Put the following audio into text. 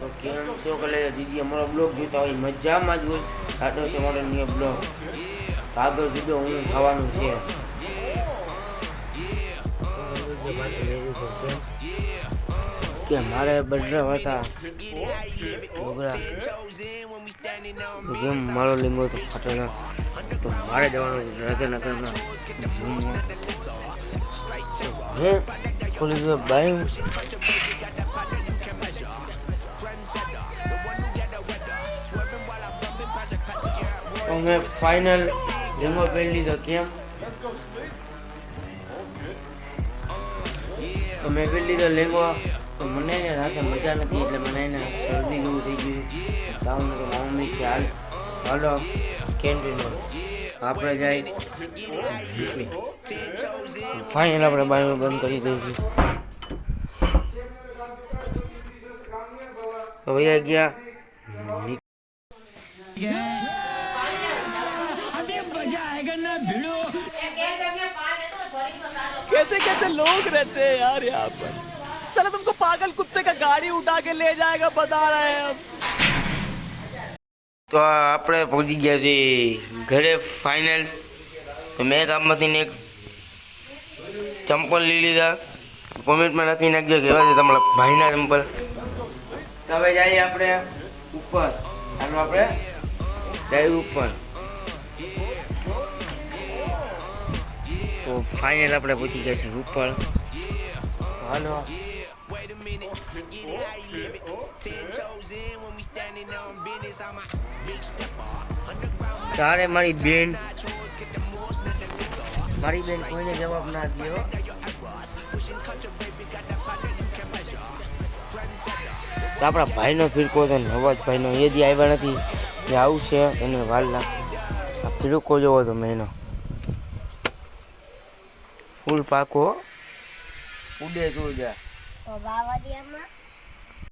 તો કેમ છો કે દીદી અમારો બ્લોગ જોતા હોય મજામાં જ હોય. આટલો છે મારો ન્યૂ બ્લોગ. આગળ વિડીયો હું ખાવાનું છે કે મારે બર્થડે હતા ગેમ મારો લીંગો તો ફાટેલો તો મારે જવાનું રાધાનગરમાં હે પોલીસ બાઈ અમે ફાઇનલ લેંગો પહેરી લીધો. કેમ તો મેં પહેરી લીધો લેંગો તો મને એને રાતે મજા નથી એટલે મને એને શરદી જેવું થઈ ગયું. તાવ તો મમ્મી કે હાલો કેન્ટીનમાં આપણે જાય ફાઇનલ આપણે બાયો બંધ કરી દઈશું. તો ભૈયા ગયા कैसे कैसे लोग रहते हैं यार यहाँ पर. साला तुमको पागल कुत्ते का गाड़ी उठा के ले जाएगा बता रहे हैं हम. તો આપણે પહોંચી ગયા છીએ ઘરે ફાઇનલ. તો મેં ગામમાંથી ને એક ચંપલ લઈ લીધા. કોમેન્ટમાં લખી નાખજો કેવા છે તમારા ભાઈના ચંપલ. તો હવે જઈએ આપણે ઉપર. હાલો આપણે જઈએ ઉપર. તો ફાઇનલ આપણે પહોંચી ગયા છીએ ઉપર. હાલો તારે મારી બેન કોઈને જવાબ ના દો. તો આપણા ભાઈનો ફિરકો છે નવાજ ભાઈનો એ દી આવ્યા નથી એ આવશે એને વાલના આ ફિરકો જોવો તો મેનો ફૂલ પાકો ઉડે તું જા.